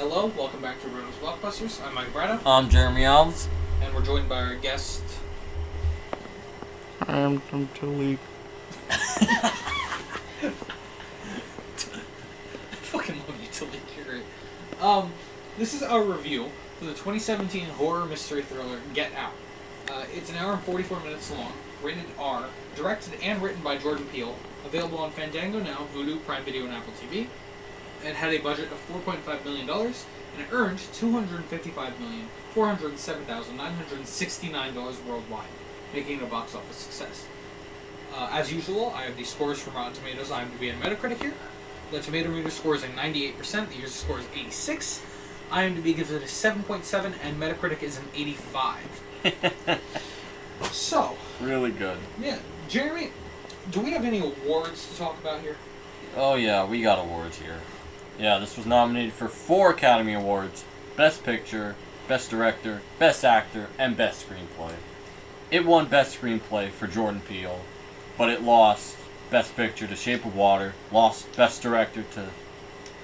Hello, welcome back to Bradow's Blockbusters. I'm Mike Bradow. I'm Jeremy Alves. And we're joined by our guest... I'm Talik. I fucking love you, Talik. You're great. This is our review for the 2017 horror mystery thriller Get Out. It's an hour and 44 minutes long, rated R, directed and written by Jordan Peele, available on Fandango now, Vudu, Prime Video, and Apple TV. It had a budget of $4.5 million, and it earned $255,407,969 worldwide, making it a box office success. As usual, I have the scores from Rotten Tomatoes, IMDb, and Metacritic here. The tomato meter score is a 98%, the user score is 86. IMDb gives it a 7.7, and Metacritic is an 85. So. Really good. Yeah. Jeremy, do we have any awards to talk about here? Oh yeah, we got awards here. Yeah, this was nominated for 4 Academy Awards: Best Picture, Best Director, Best Actor, and Best Screenplay. It won Best Screenplay for Jordan Peele, but it lost Best Picture to Shape of Water, lost Best Director to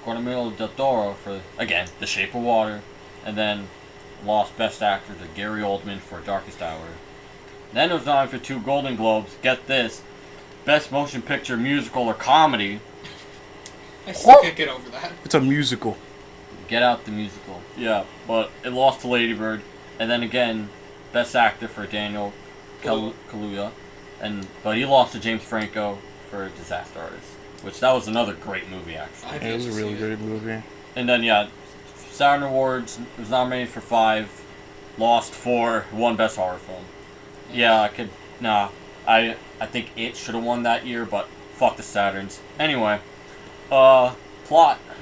Guillermo del Toro for, again, The Shape of Water, and then lost Best Actor to Gary Oldman for Darkest Hour. Then it was nominated for 2 Golden Globes. Get this: Best Motion Picture, Musical, or Comedy. I still can't get over that. It's a musical. Get Out the musical. Yeah, but it lost to Lady Bird. And then again, Best Actor for Daniel Kaluuya. But he lost to James Franco for Disaster Artist. Which, that was another great movie, actually. It was a really great movie. And then, yeah, Saturn Awards was nominated for 5, lost 4, won Best Horror Film. Yeah, I think it should have won that year, but fuck the Saturns. Anyway, plot.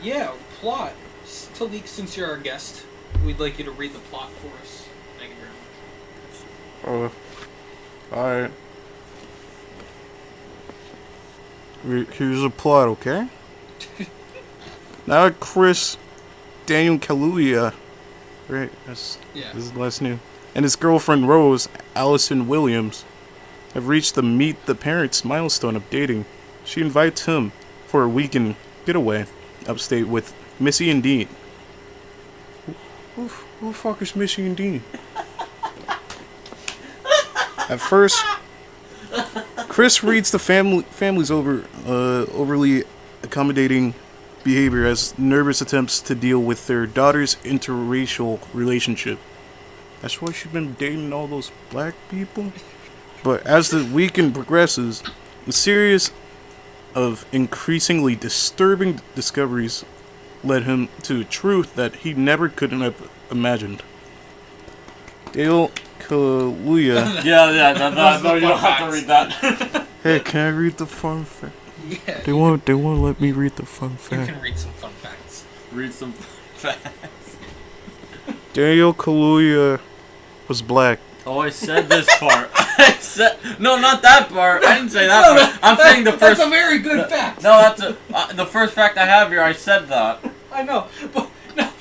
Yeah, plot. Talik, since you're our guest, we'd like you to read the plot for us. Thank you very much. Alright. Here's a plot, okay? Now Daniel Kaluuya, right? That's his last name. And his girlfriend Rose, Allison Williams, have reached the meet the parents milestone of dating. She invites him for a weekend getaway upstate with Missy and Dean. Who the fuck is Missy and Dean? At first, Chris reads the family's overly accommodating behavior as nervous attempts to deal with their daughter's interracial relationship. That's why she's been dating all those black people. But as the weekend progresses, a series of increasingly disturbing discoveries led him to a truth that he never could have imagined. Daniel Kaluuya. Yeah, no, you don't have to read that. Hey, can I read the fun fact? Yeah. They won't let me read the fun fact. You can read some fun facts. Read some facts. Daniel Kaluuya was black. Oh, I said this part. No, not that part. I didn't say that part. I'm saying the first. That's a very good fact. No, that's the first fact I have here. I said that. I know, but no,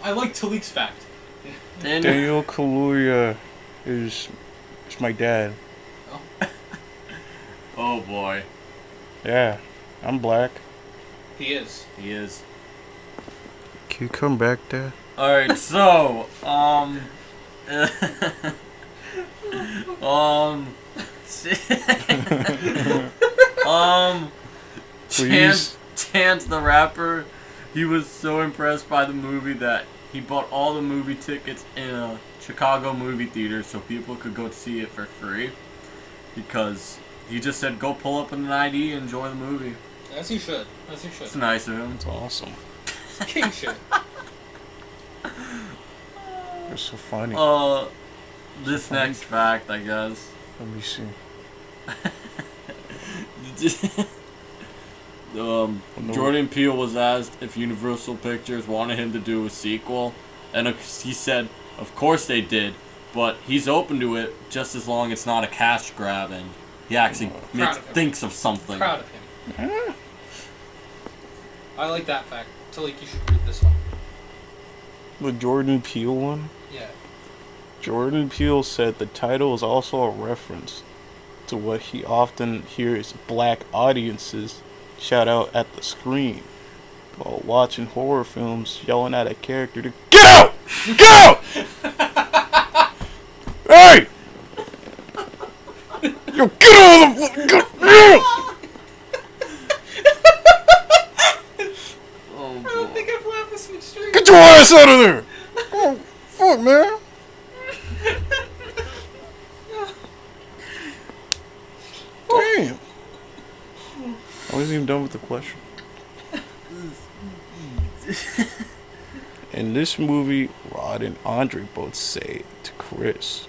I like Talik's fact. Daniel Kaluuya is my dad. Oh. Oh boy. Yeah, I'm black. He is. He is. Can you come back, Dad? Alright, so, Chance the Rapper, he was so impressed by the movie that he bought all the movie tickets in a Chicago movie theater so people could go see it for free. Because he just said, go pull up an ID and enjoy the movie. As you should. It's nice of him. It's awesome. King shit. You're so funny. This next fact, I guess. Let me see. Jordan Peele was asked if Universal Pictures wanted him to do a sequel, and he said, of course they did, but he's open to it just as long as it's not a cash grab and he actually thinks of something. Proud of him. I like that fact. Talik, you should read this one. The Jordan Peele one? Yeah. Jordan Peele said the title is also a reference to what he often hears black audiences shout out at the screen. while watching horror films, yelling at a character to get out! Get out! Hey! Yo, get out of the... Get out! Oh, I don't think I've laughed this much straight. Get your ass out of there! Oh, fuck, man. Damn. I wasn't even done with the question. In this movie, Rod and Andre both say to Chris,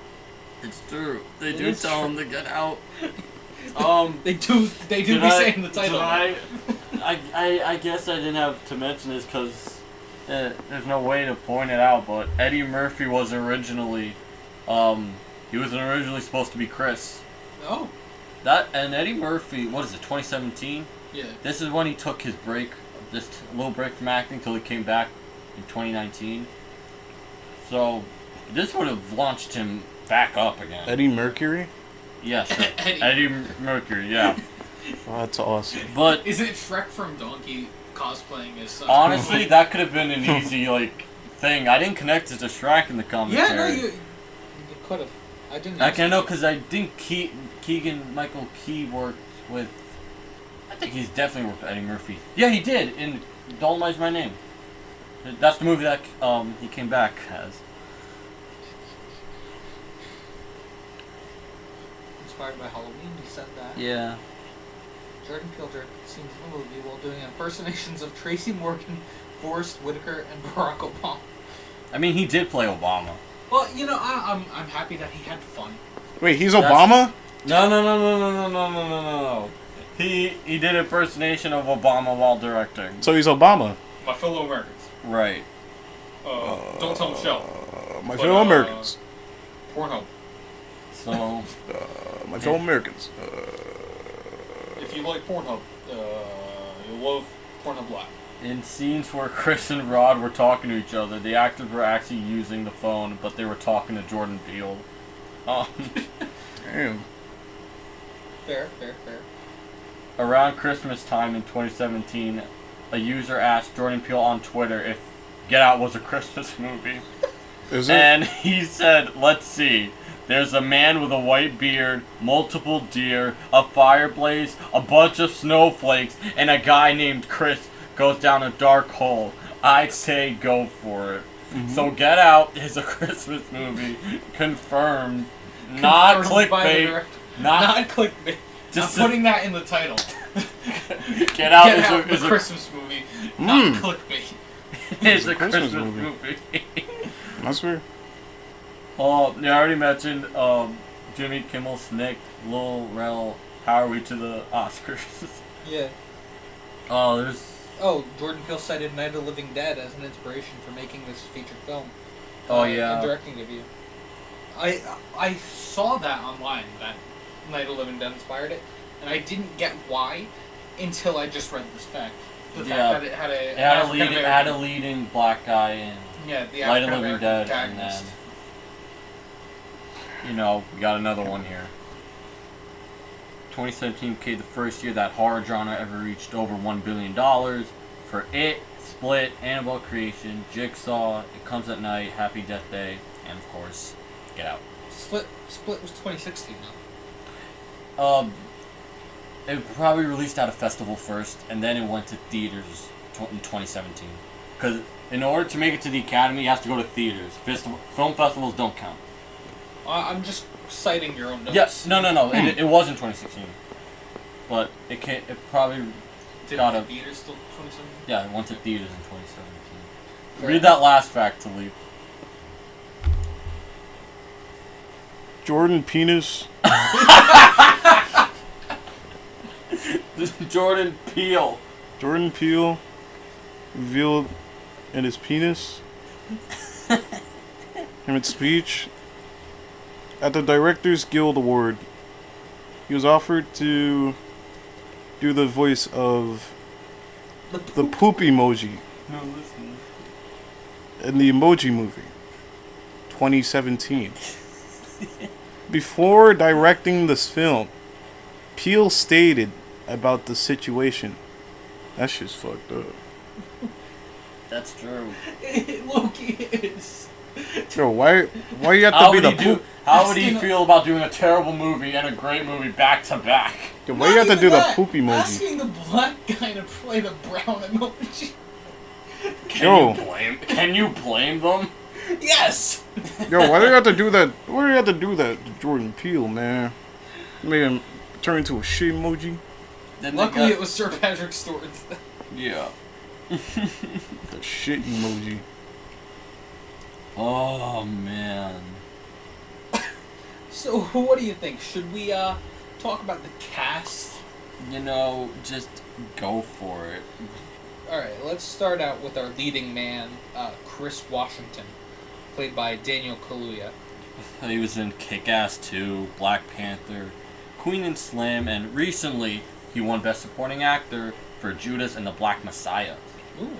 It's true. They do is tell him to get out. They do be saying the title. I guess I didn't have to mention this because there's no way to point it out, but Eddie Murphy was originally, he was originally supposed to be Chris. Oh. And Eddie Murphy, what is it, 2017? Yeah. This is when he took his break, this little break from acting till he came back in 2019. So, this would have launched him back up again. Eddie Mercury? Yeah, sure. Eddie Mercury, yeah. Oh, that's awesome. But Is it Shrek from Donkey cosplaying as son? honestly, that could have been an easy, thing. I didn't connect it to Shrek in the commentary. Yeah, no, you could have. I didn't. I can know because I think Keegan-Michael Key worked with. I think he's definitely worked with Eddie Murphy. Yeah, he did in Dolomite's My Name. That's the movie that he came back as. Inspired by Halloween, he said that. Yeah. Jordan Peele directed scenes in the movie while doing impersonations of Tracy Morgan, Forrest Whitaker, and Barack Obama. I mean, he did play Obama. Well, I'm happy that he had fun. Wait, he's Obama? No. He did impersonation of Obama while directing. So he's Obama. My fellow Americans. Right. Don't tell Michelle. My fellow Americans. Pornhub. So. My fellow Americans. If you like Pornhub, you'll love Pornhub Live. In scenes where Chris and Rod were talking to each other, the actors were actually using the phone, but they were talking to Jordan Peele. Damn. Fair. Around Christmas time in 2017, a user asked Jordan Peele on Twitter if Get Out was a Christmas movie. Is it? And he said, let's see. There's a man with a white beard, multiple deer, a fireplace, a bunch of snowflakes, and a guy named Chris goes down a dark hole. I'd say go for it. Mm-hmm. So Get Out is a Christmas movie. Confirmed. Not clickbait. Not clickbait. I'm putting that in the title. Get Out is a Christmas movie. Not clickbait. It's a Christmas movie. That's weird. Oh, you already mentioned Jimmy Kimmel snicked ԼLREL. How are we to the Oscars? Yeah. Jordan Peele cited Night of the Living Dead as an inspiration for making this feature film. And directing debut. I saw that online, that Night of the Living Dead inspired it, and I didn't get why until I just read this fact. The fact that it had a leading black guy in the Night of the Living Dead, and then we got another one here. 2017 became the first year that horror genre ever reached over $1 billion for It, Split, Annabelle Creation, Jigsaw, It Comes at Night, Happy Death Day, and of course, Get Out. Split was 2016 though. It probably released at a festival first, and then it went to theaters in 2017. Because in order to make it to the Academy, it has to go to theaters. Film festivals don't count. I'm just citing your own notes. Yes, no. It was in 2016, but it probably got a theaters still 2017. Yeah, it went to theaters in 2017. Read that last fact, Talik. Jordan Penis. Jordan Peele. Jordan Peele revealed in his penis in its speech at the Directors Guild Award. He was offered to do the voice of the poop emoji in the Emoji Movie 2017. Before directing this film, Peele stated about the situation. That shit's fucked up. That's true. Loki is. Yo, why you have to be the poop? How would he feel about doing a terrible movie and a great movie back to back? Yo, why you have to do the poop emoji? Asking the black guy to play the brown emoji. Can you blame them? Yes. Yo, why do you have to do that? Why do you have to do that to Jordan Peele, man? Made him turn into a shit emoji. Luckily, it was Sir Patrick Stewart instead. Yeah. The shit emoji. Oh man. So, what do you think? Should we talk about the cast? You know, just go for it. Alright, let's start out with our leading man, Chris Washington, played by Daniel Kaluuya. He was in Kick-Ass 2, Black Panther, Queen and Slim, and recently he won Best Supporting Actor for Judas and the Black Messiah. Ooh.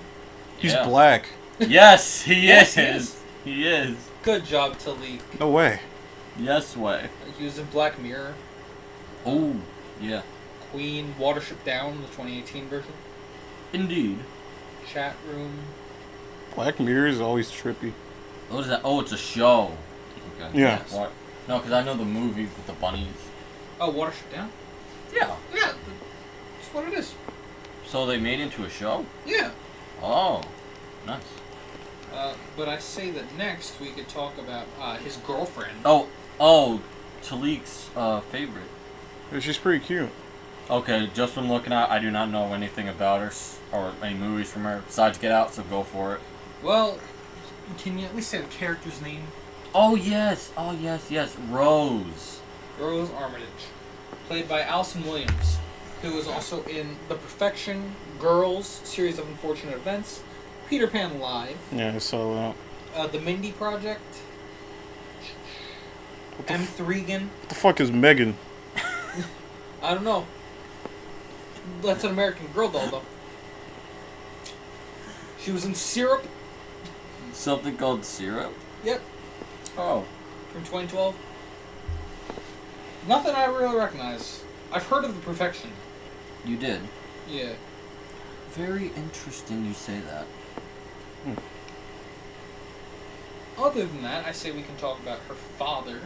He's black. Yes, he Yes, is. He is. Good job, Talik. No way. Yes way. He was in Black Mirror, Oh, yeah. Queen, Watership Down, the 2018 version, Indeed. Chat Room. Black Mirror is always trippy. What is that? Oh, it's a show. Okay. Yeah. What? No, because I know the movie with the bunnies. Oh, Watership Down? Yeah. Yeah, that's what it is. So they made into a show? Yeah. Oh, nice. But I say that next we could talk about his girlfriend. Oh, Talik's favorite. Yeah, she's pretty cute. Okay, just from looking at, I do not know anything about her or any movies from her besides Get Out, so go for it. Well, can you at least say the character's name? Oh yes, Rose. Rose Armitage, played by Allison Williams, who was also in The Perfection, Girls, Series of Unfortunate Events, Peter Pan Live, Yeah, I saw that. The Mindy Project, What the, M3gan. what the fuck is Megan? I don't know. That's an American Girl doll, though. She was in Syrup. Something called Syrup? Yep, Oh. from 2012. Nothing I really recognize. I've heard of The Perfection. You did. Yeah. Very interesting you say that. Other than that, I say we can talk about her father,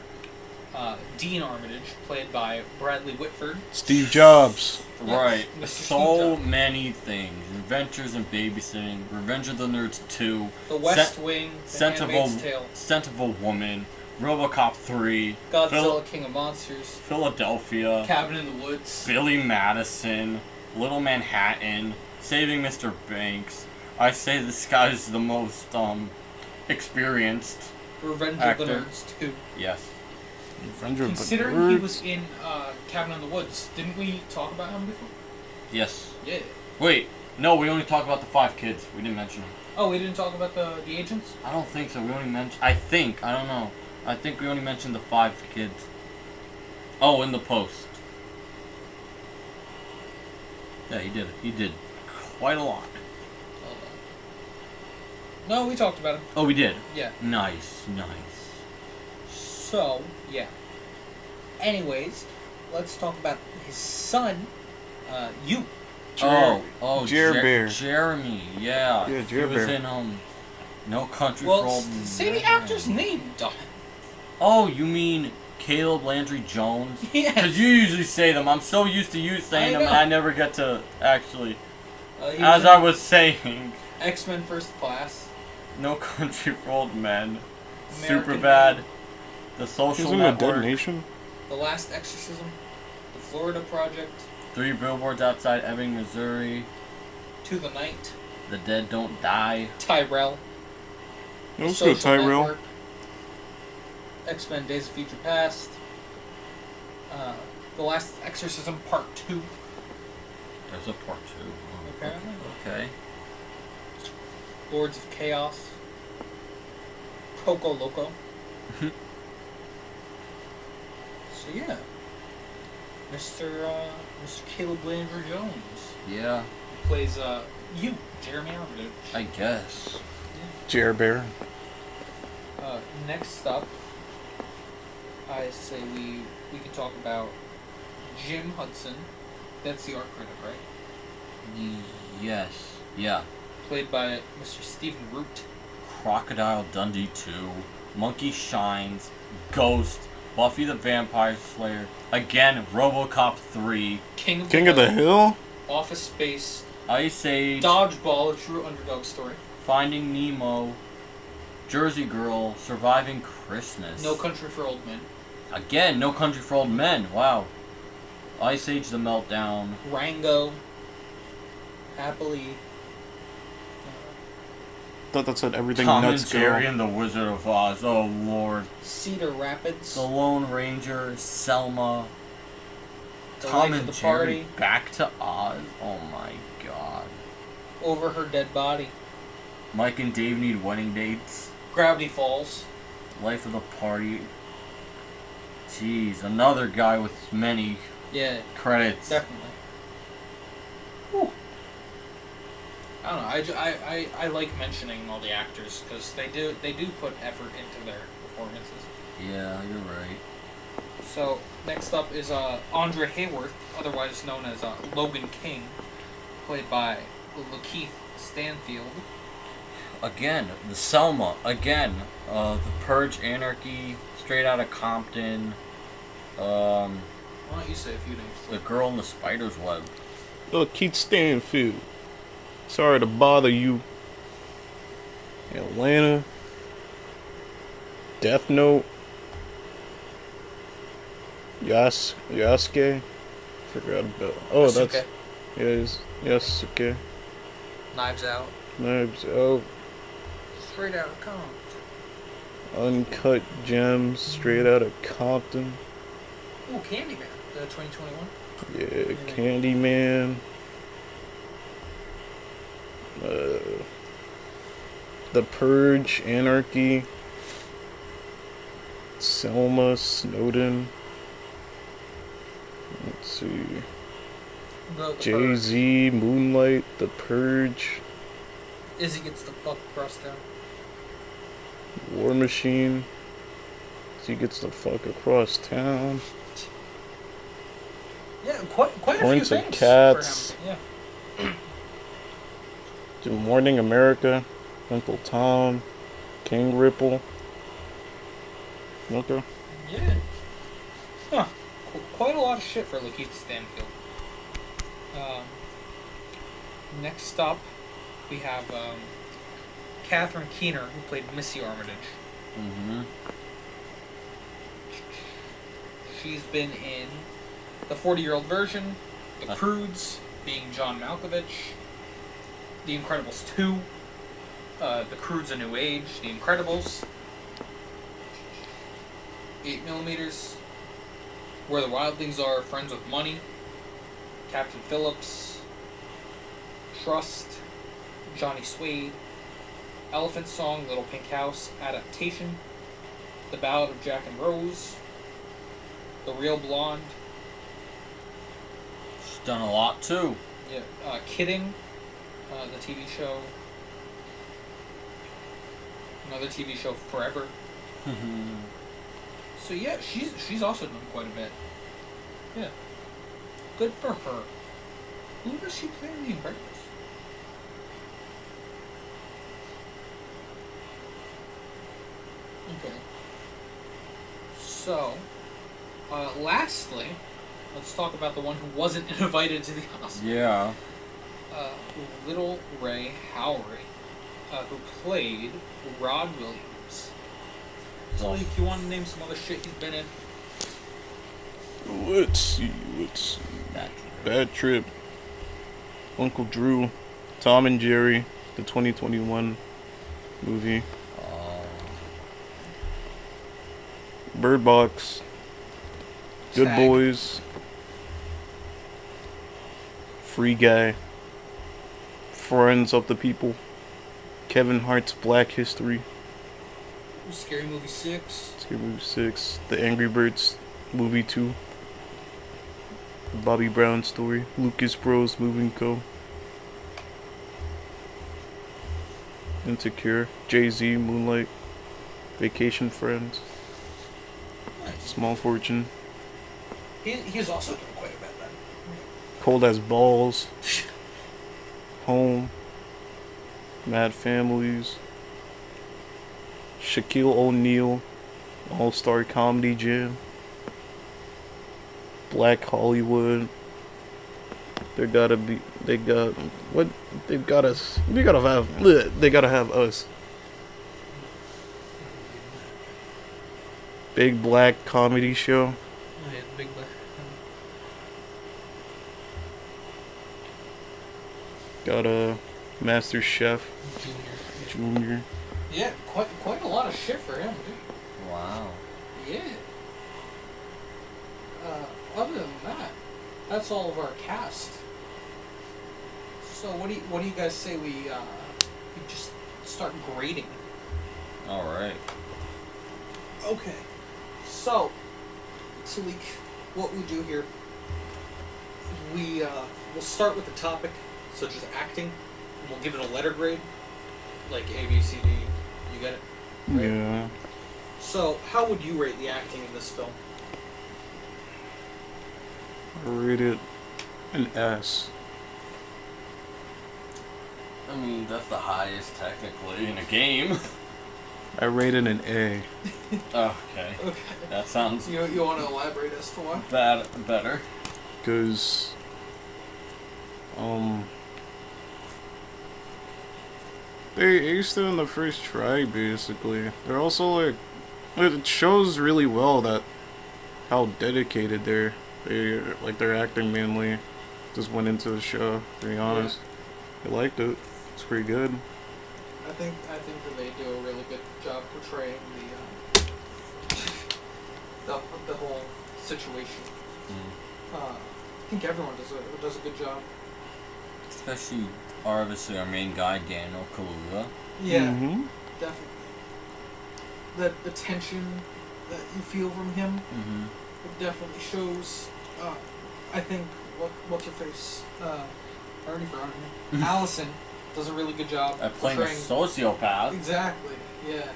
Dean Armitage, played by Bradley Whitford. Steve Jobs. Yes, Right. Mr. Steve So Jobs. many things. Adventures in Babysitting, Revenge of the Nerds 2, The West Wing, The Scent of Handmaid's Tale, a Woman, RoboCop 3, Godzilla King of Monsters, Philadelphia, Cabin in the Woods, Billy Madison, Little Manhattan, Saving Mr. Banks. I say this guy's the most experienced Revenge actor. of the Nerds 2. Yes. Considering he was in Cabin in the Woods, didn't we talk about him before? Yes. Yeah. Wait, no, we only talked about the 5 kids. We didn't mention them. Oh, we didn't talk about the agents? I don't think so. We only mentioned. I don't know. I think we only mentioned the 5 kids. Oh, in the post. Yeah, he did. He did quite a lot. No, we talked about him. Oh, we did. Yeah. Nice. So, yeah. Anyways, let's talk about his son, you. Jeremy. Jeremy, yeah. Yeah, He was Jeremy. in No Country for Well, Old say the Men. actor's name, Don. Oh, you mean Caleb Landry Jones? Yes. Because you usually say them. I'm so used to you saying I them, and know. I never get to actually. He As was I in was saying, X-Men First Class. No Country for Old Men, American Superbad, The Social Isn't it Network, Dead Nation? The Last Exorcism. The Florida Project. 3 Billboards Outside Ebbing, Missouri, Oh. To the Night. The Dead Don't Die. Tyrell. That was Social good, Tyrell. Network, X-Men Days of Future Past. The Last Exorcism Part 2. There's a part 2. Oh, Apparently. Okay. Lords of Chaos. Coco Loco. So yeah. Mr. Caleb Landry Jones. Yeah, He plays you, Jeremy Armitage. I guess. Jer Bear. Next up, I say we can talk about Jim Hudson. That's the art critic, right? Yes. Yeah. played by Mr. Stephen Root. Crocodile Dundee 2, Monkey Shines, Ghost, Buffy the Vampire Slayer, again, RoboCop 3, King of the Hill? Office Space, Ice Age, Dodgeball, a true underdog story, Finding Nemo, Jersey Girl, Surviving Christmas. No Country for Old Men, Again, No Country for Old Men, wow. Ice Age The Meltdown, Rango, Happily, Thought that said everything Tom and nuts Jerry girl. and the Wizard of Oz, oh lord. Cedar Rapids, The Lone Ranger, Selma, The Tom Life and of the Jerry, Party, Back to Oz, oh my god. Over Her Dead Body, Mike and Dave Need Wedding Dates, Gravity Falls, Life of the Party. Jeez, another guy with many yeah, credits. definitely. Whew. I don't know. I like mentioning all the actors because they do put effort into their performances. Yeah, you're right. So next up is Andre Hayworth, otherwise known as Logan King, played by Lakeith Stanfield. Again, the Selma. Again, the Purge Anarchy, Straight Outta Compton. Why don't you say a few names? The Girl in the Spider's Web. Look, Keith Stanfield. Sorry to bother you. Atlanta. Death Note. Yasuke. Forgot about. Oh, Yasuke. that's. Yes, Yasuke. Knives Out. Knives Out. Straight Outta Compton. Uncut Gems. Straight out of Compton. Ooh, Candyman. 2021. Yeah, Candyman. The Purge, Anarchy, Selma, Snowden. Let's see. The Jay-Z, Moonlight, The Purge, Izzy Gets the Fuck Across Town. War Machine. He gets the fuck across town. Yeah, quite a Prince few of things. Cats. For him. Yeah. Good Morning America, Uncle Tom, King Ripple. Okay. Yeah. Huh. Quite a lot of shit for Lakeith Stanfield. Next up, we have Catherine Keener, who played Missy Armitage. Mm-hmm. She's been in The 40-Year-Old Version, The Croods, being John Malkovich, The Incredibles 2, The Croods: A New Age, The Incredibles, 8mm, Where the Wild Things Are, Friends with Money, Captain Phillips, Trust, Johnny Suede, Elephant Song, Little Pink House, Adaptation, The Ballad of Jack and Rose, The Real Blonde. She's done a lot too. Yeah, Kidding, the TV show. Another TV show, Forever. So yeah, she's also done quite a bit. Yeah, good for her. Who does she play in The Incredibles? Okay. So, lastly, let's talk about the one who wasn't invited to the Oscars. Yeah. Little Ray Howery, who played Rod Williams. So, if you want to name some other shit he's been in. Let's see. Bad Trip. Uncle Drew. Tom and Jerry. The 2021 movie. Bird Box. Good Tag. Boys. Free Guy. Friends of the People. Kevin Hart's Black History. Scary Movie 6. Scary Movie 6. The Angry Birds movie 2. Bobby Brown story. Lucas Bros Moving Co. Insecure. Jay-Z, Moonlight. Vacation Friends. Nice. Small Fortune. He's also done quite a bit then. Cold as Balls. Home. Mad Families, Shaquille O'Neal, All-Star Comedy Jam, Black Hollywood. They gotta have us. Big Black Comedy Show. Oh, yeah, the big black. Got a Master Chef Junior. Yeah, quite a lot of shit for him, dude. Wow. Yeah. Other than that, that's all of our cast. So what do you guys say we just start grading? All right. Okay. So, Talik, what we do here, we'll start with the topic, such as acting, and we'll give it a letter grade, like A, B, C, D. You get it? Right? Yeah. So, how would you rate the acting in this film? I rated an S. I mean, that's the highest technically in a game. I rated an A. Okay. Okay. That sounds You want to elaborate as to why? better. Because, they aced it in the first try, basically. They're also, like, it shows really well that how dedicated their acting mainly just went into the show, to be honest. I liked it. It's pretty good. I think that they do a really good job portraying the whole situation. I think everyone does a good job. Especially, obviously, our main guy, Daniel Kaluuya. Yeah, Mm-hmm. definitely. The tension that you feel from him, it definitely shows. I think what's her face? I already forgot her name. Allison does a really good job At playing a sociopath. Exactly. Yeah.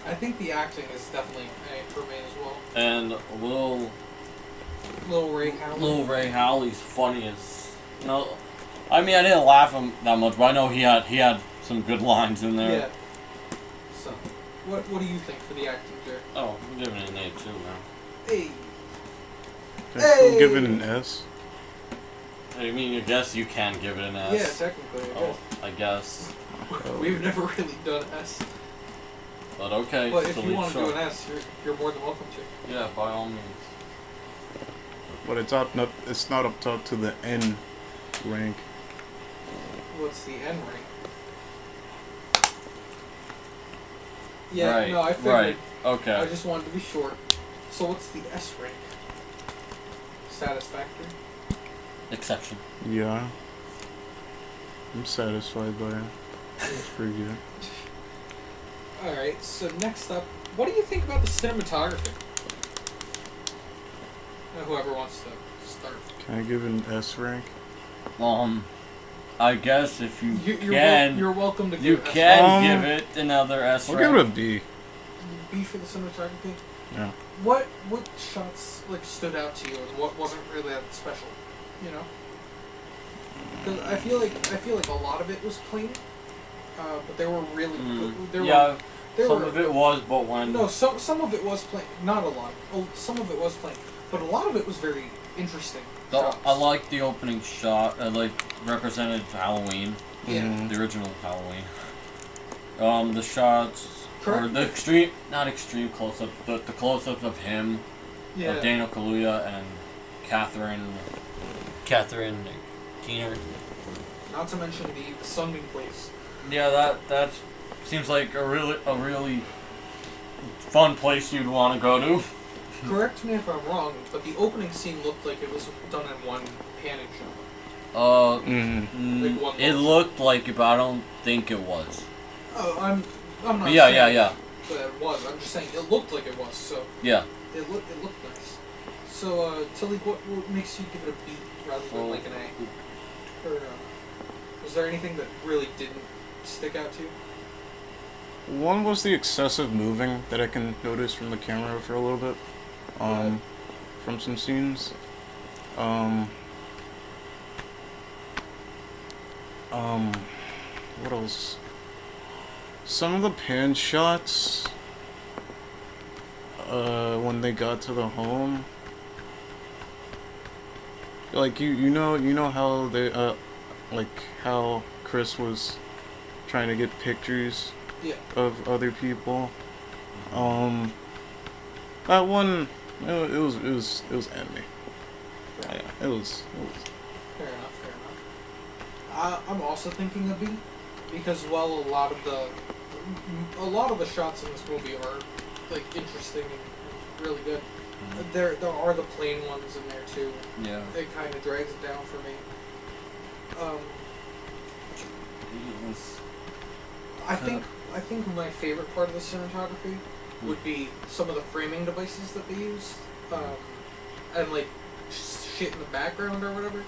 I think the acting is definitely A for me as well. And Lil Ray Howley. Lil Ray Howley's funny as, you know. I mean, I didn't laugh him that much, but I know he had some good lines in there. Yeah. So, what do you think for the acting there? Oh, I'm giving it an A too, man. Hey. Can I still give it an S? I mean, I guess you can give it an S. Yeah, technically, I guess. We've never really done S. But okay. But if so you want to sure. do an S, you're more than welcome to. Yeah, by all means. But it's not up top to the N rank. What's the N rank? Yeah, right, no, I figured. right, okay. I just wanted to be short. So what's the S rank? Satisfactory? Exception. Yeah. I'm satisfied by it. It's pretty good. Alright, so next up, what do you think about the cinematography? Whoever wants to start. Can I give it an S rank? I guess if you you're welcome to give you it can give it another S I'll rank. give it a B. B for the cinematography? Yeah. What shots stood out to you and what wasn't really that special? You know? Because I feel like a lot of it was plain, but they were really some of it was, but when some of it was plain, not a lot. Some of it was plain, but a lot of it was very interesting. I like the opening shot. Represented Halloween. Yeah. The original Halloween. The shots or the not extreme close-up, but the close-ups of him, of Daniel Kaluuya and Catherine Keener. Not to mention the sunning place. Yeah, that seems like a really fun place you'd want to go to. Correct me if I'm wrong, but the opening scene looked like it was done in one panning shot. It looked like it, but I don't think it was. Oh, I'm not. But saying yeah. That it was. I'm just saying it looked like it was. So yeah. It looked nice. So Talik, what makes you give it a B rather than like an A? Or was there anything that really didn't stick out to you? One was the excessive moving that I can notice from the camera for a little bit. From some scenes. What else? some of the pan shots, when they got to the home, like you know how they like how Chris was trying to get pictures of other people. That one, it was anime. Yeah, it was. Fair enough. I'm also thinking of B, because while a lot of the shots in this movie are like interesting and really good, there are the plain ones in there too. Yeah. It kind of drags it down for me. I think my favorite part of the cinematography would be some of the framing devices that they used, and like shit in the background or whatever,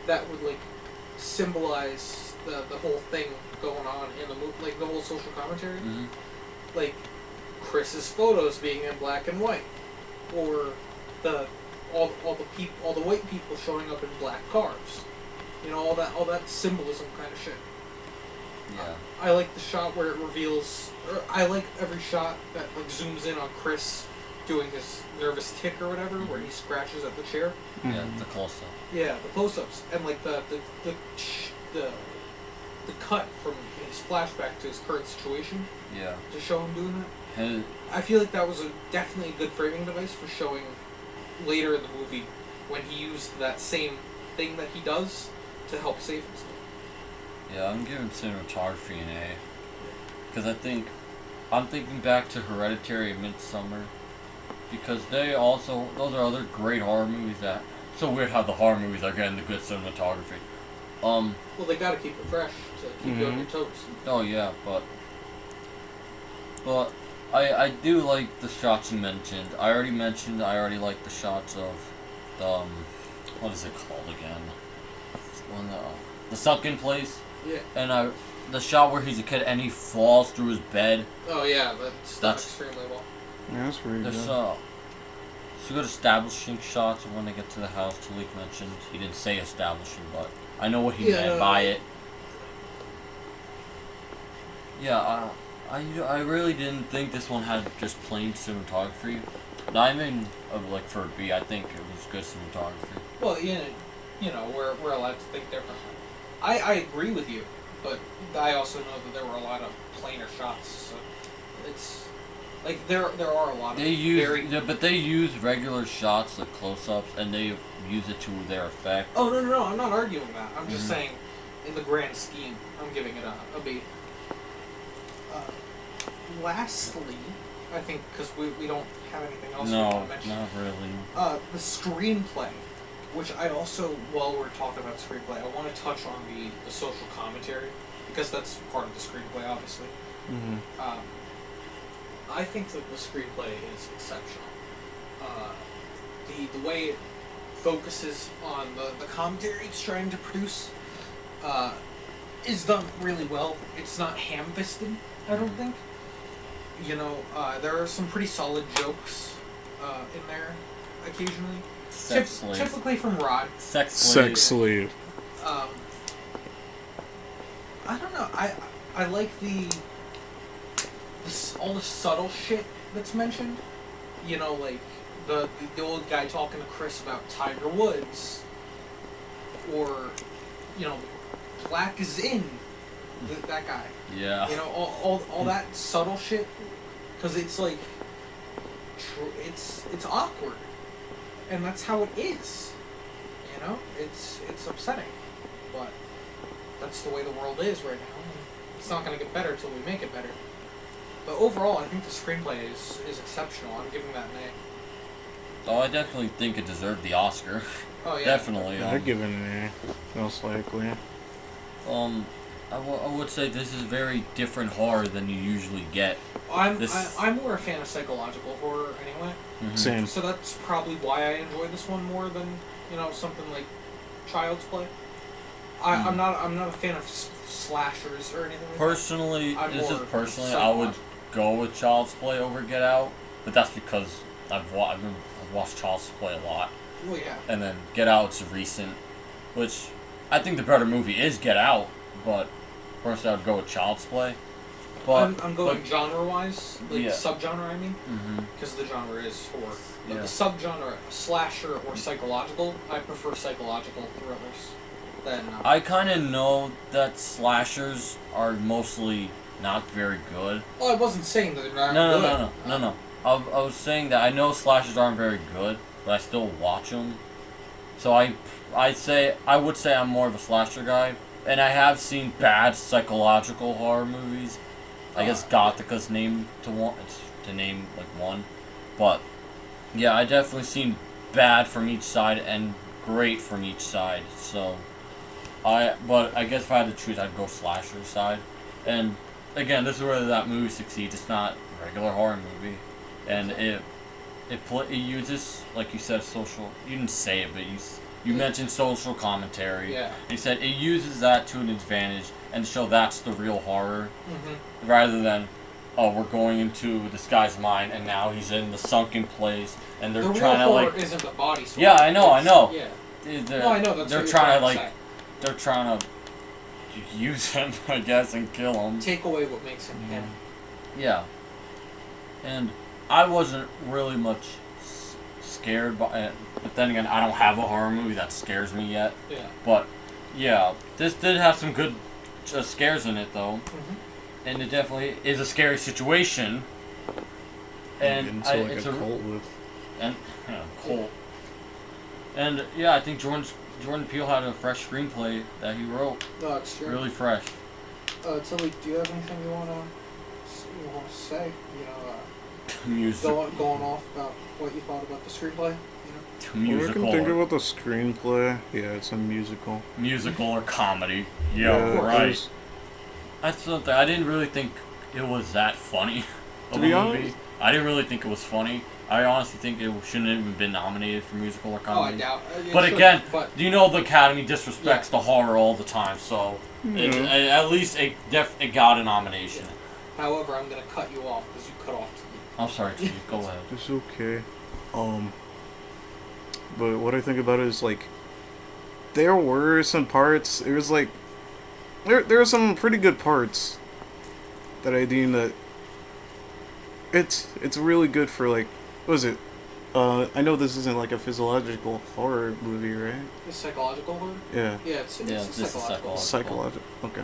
that would like symbolize the whole thing going on in the movie, like the whole social commentary, like Chris's photos being in black and white, or all the white people showing up in black cars, all that symbolism kind of shit. Yeah. I like the shot where it reveals, or I like every shot that like zooms in on Chris doing his nervous tick or whatever, where he scratches at the chair. Yeah, the close-up. Yeah, the close-ups, and like the cut from his flashback to his current situation. Yeah. To show him doing that. And I feel like that was definitely a good framing device for showing later in the movie when he used that same thing that he does to help save himself. yeah, I'm giving cinematography an A. Because I'm thinking back to Hereditary and Midsommar. Because those are other great horror movies that, so weird how the horror movies are getting the good cinematography. Well, they gotta keep it fresh to keep you on your toes. Oh yeah, but I do like the shots you mentioned. I already like the shots of the, what is it called again? The sunken place. Yeah. And the shot where he's a kid and he falls through his bed. Oh yeah, that's done extremely well. Yeah, that's pretty good. There's some good establishing shots of when they get to the house. Talik mentioned, he didn't say establishing, but I know what he meant by it. Yeah, I really didn't think this one had just plain cinematography. Not even like for a B. I think it was good cinematography. Well, we're allowed to think differently. I agree with you, but I also know that there were a lot of plainer shots. So it's like there are a lot of but they use regular shots, like close-ups, and they use it to their effect. Oh no! I'm not arguing that. I'm just saying, in the grand scheme, I'm giving it a B. Lastly, I think because we don't have anything else we want to mention. No, not really. The screenplay, which I also, while we're talking about screenplay, I want to touch on the social commentary, because that's part of the screenplay, obviously. I think that the screenplay is exceptional. The way it focuses on the commentary it's trying to produce is done really well. It's not ham-fisted, I don't think. There are some pretty solid jokes in there occasionally. Typically from Rod. Sex slave. I don't know. I like all the subtle shit that's mentioned. Like the old guy talking to Chris about Tiger Woods, or Black is in that guy. Yeah. All that subtle shit, because it's like it's awkward, and that's how it is. It's upsetting, but that's the way the world is right now. It's not going to get better until we make it better. But overall, I think the screenplay is exceptional. I'm giving that an A. Oh, I definitely think it deserved the Oscar. Oh yeah, definitely. They're giving it an A, most likely. I would say this is very different horror than you usually get. I'm more a fan of psychological horror anyway. Same. So that's probably why I enjoy this one more than something like Child's Play. I'm not a fan of slashers or anything like personally, that. I would go with Child's Play over Get Out, but that's because I've watched Child's Play a lot. Well, yeah. And then Get Out's recent, which I think the better movie is Get Out, but personally I would go with Child's Play. But I'm going genre-wise, like Yeah. subgenre, I mean, hmm because the genre is horror. But Yeah. the subgenre, slasher or psychological, I prefer psychological thrillers. Than I kind of know that slashers are mostly not very good. well, I wasn't saying that they're not No, good. no. I was saying that I know slashers aren't very good, but I still watch them. So I would say I'm more of a slasher guy, and I have seen bad psychological horror movies. I guess Gothica's name to name like one, but yeah, I definitely seen bad from each side and great from each side. So but I guess if I had to choose, I'd go slasher side. And again, this is where that movie succeeds. It's not a regular horror movie, and it uses, like you said, social. You didn't say it, but you mentioned social commentary. Yeah. You said it uses that to an advantage and to show that's the real horror, Mm-hmm. rather than, oh, we're going into this guy's mind and now he's in the sunken place and they're The trying to real horror like. isn't the body swap. Yeah, I know. Yeah. They're, No, I know. That's they're what trying you're to like. say. They're trying to use him, I guess, and kill him. Take away what makes him him. Yeah. And I wasn't really much scared by it. But then again, I don't have a horror movie that scares me yet. Yeah. But, yeah, this did have some good scares in it, though. Mm-hmm. And it definitely is a scary situation. And it's a cult with. And, yeah, cult. And, yeah, I think Jordan Peele had a fresh screenplay that he wrote. No, it's true. Really fresh. Talik, do you have anything you want to say? You know, Music. going off about what you thought about the screenplay? You know? Well, I can think about the screenplay. Yeah, it's a musical. Musical or comedy. Yeah, Yeah, right. it was- That's something. I didn't really think it was that funny of To a be movie. honest- I didn't really think it was funny. I honestly think it shouldn't have even been nominated for musical or Oh, I comedy. doubt. But should, again, but you know the Academy disrespects the horror all the time, so Mhm. at least it got a nomination. however, I'm gonna cut you off because you cut off Talik. I'm sorry, Steve. Go ahead. It's okay. But what I think about it is like, there were some parts. It was like, there are some pretty good parts that I deem that it's really good for like, what is it? I know this isn't like a physiological horror movie, right? The psychological horror? Yeah. Yeah, it's this is psychological. Psychological. Okay.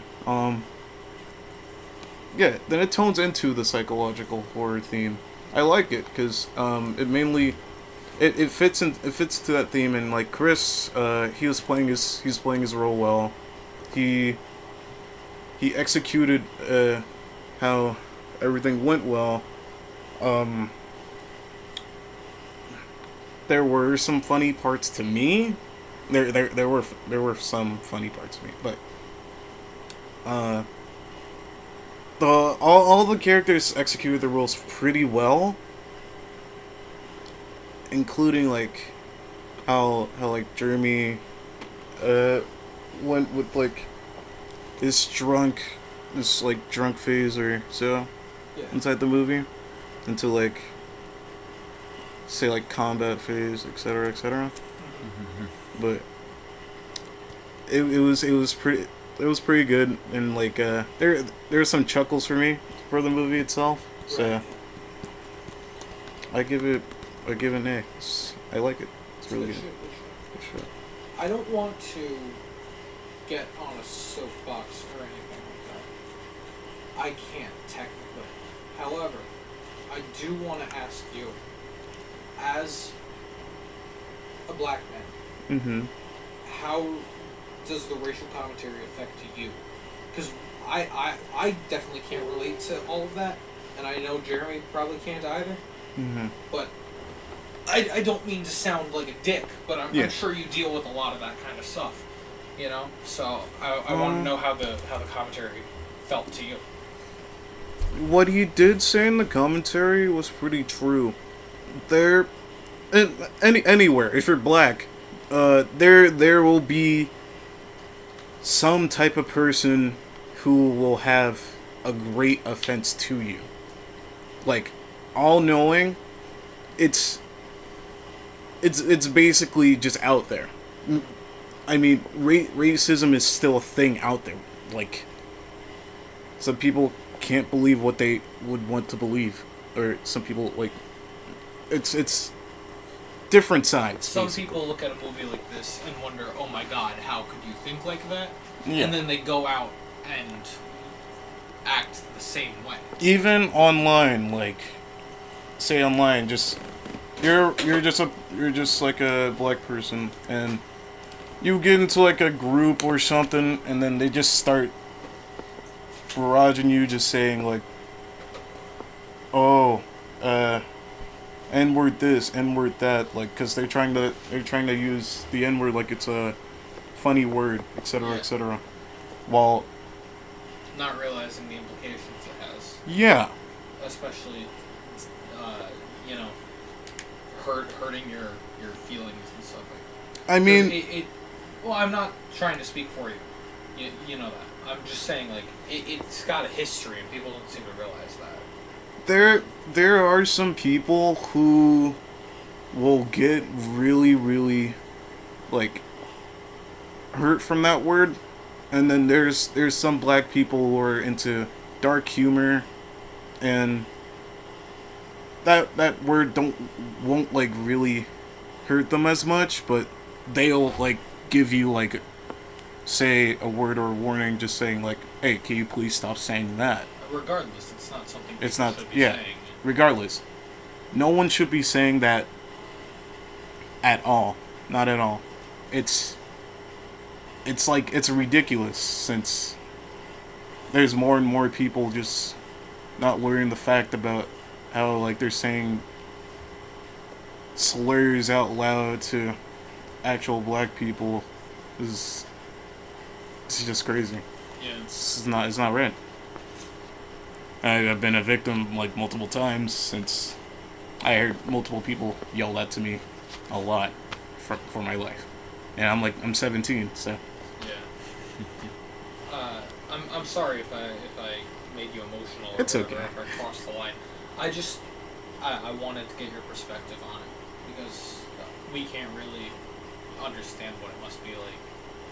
Yeah, then it tones into the psychological horror theme. I like it because it mainly it fits to that theme, and like Chris, he was playing his role well. He executed how everything went well. There were some funny parts to me. There were some funny parts to me, but all the characters executed their roles pretty well, including like how like Jeremy went with like this drunk phase or so Yeah. inside the movie into like say like combat phase, etc., etc. But it was pretty good, and like there were some chuckles for me for the movie itself. So Right. I give it an A. I like it. It's really They good. should, they should. Good show. I don't want to get on a soapbox or anything like that. I can't technically. However, I do want to ask you, as a black man, Mm-hmm. how does the racial commentary affect you? Because I definitely can't relate to all of that, and I know Jeremy probably can't either. Mm-hmm. But I don't mean to sound like a dick, but I'm sure you deal with a lot of that kind of stuff, you know. So I want to know how the commentary felt to you. What he did say in the commentary was pretty true. Anywhere, if you're black, there will be some type of person who will have a great offense to you. Like, all knowing, it's basically just out there. I mean, racism is still a thing out there. Like, some people can't believe what they would want to believe, or some people like it's different sides. Some basically. people look at a movie like this and wonder, oh my god, how could you think like that? Yeah. And then they go out and act the same way. Even online, like, say online, just you're just like a black person, and you get into like a group or something, and then they just start barraging you, just saying like, oh, N-word this, N-word that, like, because they're trying to use the N-word like it's a funny word, etc., etc. While not realizing the implications it has. Yeah. Especially, hurting your feelings and stuff like that. I mean, well, I'm not trying to speak for you. You know that. I'm just saying, like, it's got a history, and people don't seem to realize that. There are some people who will get really, really, like, hurt from that word, and then there's some black people who are into dark humor, and that word won't like really hurt them as much, but they'll like give you like, say a word or a warning, just saying like, hey, can you please stop saying that? Regardless, it's not something people it's not should be yeah saying. Regardless, no one should be saying that at all. Not at all. It's like, it's ridiculous, since there's more and more people just not learning the fact about how, like, they're saying slurs out loud to actual black people. It's just crazy. Yeah. It's not right. I've been a victim like multiple times, since I heard multiple people yell that to me a lot for my life, and I'm 17, so. Yeah. I'm sorry if I made you emotional. It's okay. Or if I crossed the line. I wanted to get your perspective on it, because we can't really understand what it must be like,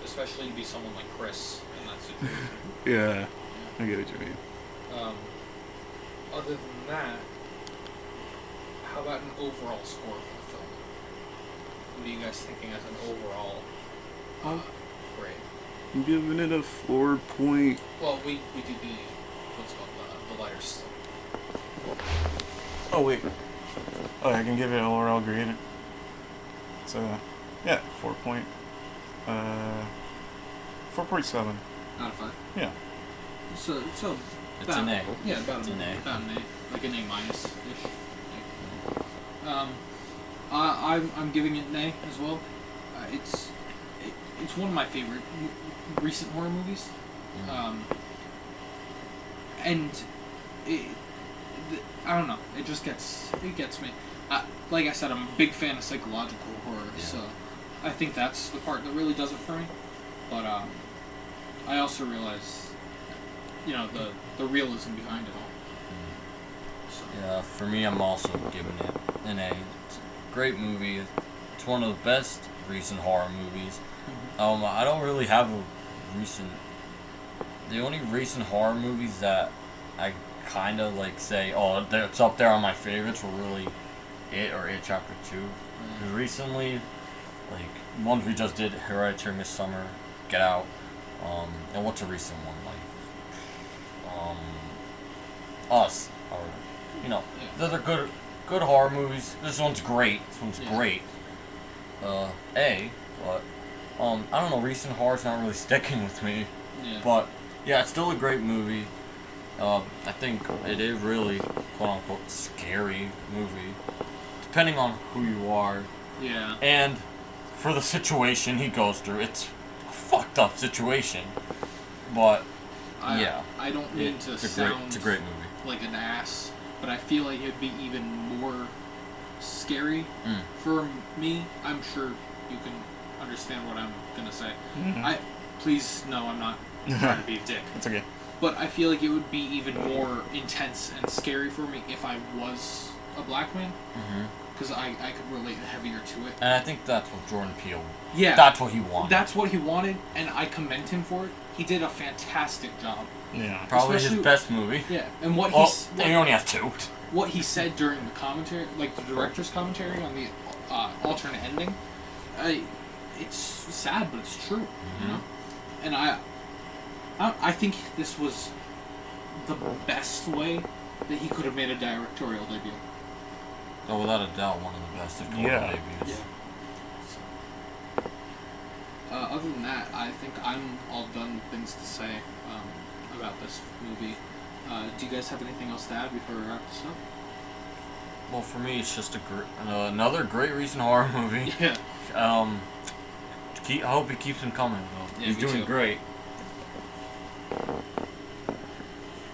especially to be someone like Chris in that situation. Yeah, I get what you mean. Other than that, how about an overall score for the film? What are you guys thinking as an overall grade? I'm giving it a 4 point. Well, we do the what's called the lighter stuff. Oh wait. Oh, I can give it an overall grade. So, yeah, 4 point. 4.7. Out of 5. Yeah. So It's an A. Yeah, about It's an A. About an A, like an A minus ish. I'm giving it an A as well. It's one of my favorite recent horror movies. And I don't know. It gets me. Like I said, I'm a big fan of psychological horror, so I think that's the part that really does it for me. But I also realize, the realism behind it all. So. Yeah, for me, I'm also giving it an A. It's a great movie. It's one of the best recent horror movies. I don't really have a recent. The only recent horror movies that I kind of like say, oh, it's up there on my favorites, were really It or It Chapter 2. Because recently, like, ones we just did, Hereditary, Midsommar, Get Out, and what's a recent one, like, Us, or, those are good horror movies. This one's great. Great. But, I don't know, recent horror's not really sticking with me. Yeah. But, yeah, it's still a great movie. I think it is really, quote-unquote, scary movie, depending on who you are. Yeah. And for the situation he goes through, it's a fucked up situation. But, yeah. I don't mean to sound it's a great movie. Like an ass, but I feel like it'd be even more scary for me. I'm sure you can understand what I'm gonna say. Please, no, I'm not trying to be a dick. It's okay. But I feel like it would be even more intense and scary for me if I was a black man. Mm-hmm. Because I could relate heavier to it. And I think that's what Jordan Peele. Yeah. That's what he wanted. That's what he wanted, and I commend him for it. He did a fantastic job. Yeah. Probably his Especially- best movie. Yeah, and what And he only has 2. what he said during the commentary, like the director's commentary on the alternate ending, it's sad, but it's true, you know. And I think this was the best way that he could have made a directorial debut. Oh, without a doubt, one of the best of Yeah. debuts. Other than that, I think I'm all done with things to say about this movie. Do you guys have anything else to add before we wrap this up? Well, for me, it's just another great recent horror movie. Yeah. I hope he keeps him coming, though. Yeah, He's me doing too. great.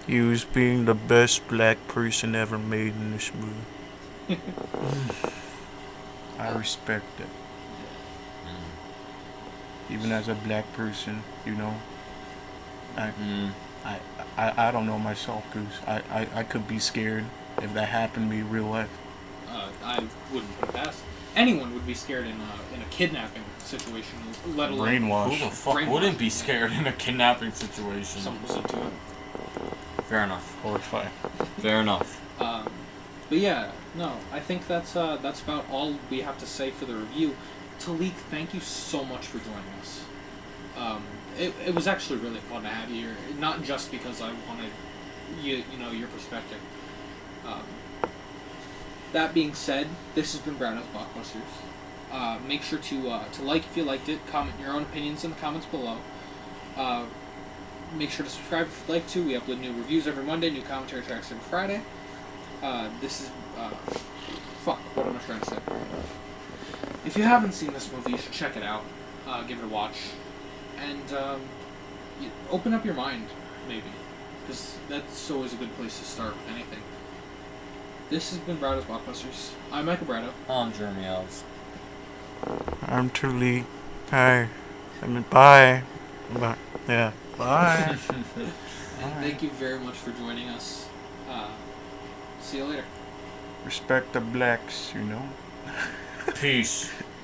He was being the best black person ever made in this movie. I respect it. Even as a black person, you know, I don't know myself, Goose. I could be scared if that happened to me in real life. I wouldn't put it past. Anyone would be scared in a kidnapping situation, let alone Who Brainwash. the fuck Brainwash. wouldn't be scared in a kidnapping situation? someone was into it. Fair enough. Horrifying. Fair enough. But yeah, no, I think that's about all we have to say for the review. Talik, thank you so much for joining us. It was actually really fun to have you here, not just because I wanted you know your perspective. That being said, this has been Bradow's Blockbusters. Make sure to like if you liked it. Comment your own opinions in the comments below. Make sure to subscribe if you'd like to. We upload new reviews every Monday, new commentary tracks every Friday. This is fuck. What am I trying to say? If you haven't seen this movie, you should check it out. Give it a watch, and open up your mind, maybe, because that's always a good place to start with anything. This has been Bradow's Blockbusters. I'm Michael Bradow. I'm Jeremy Elves. I'm Talik. Hi. I mean, bye. Bye. Yeah. Bye. And thank you very much for joining us. See you later. Respect the blacks, you know. Peace.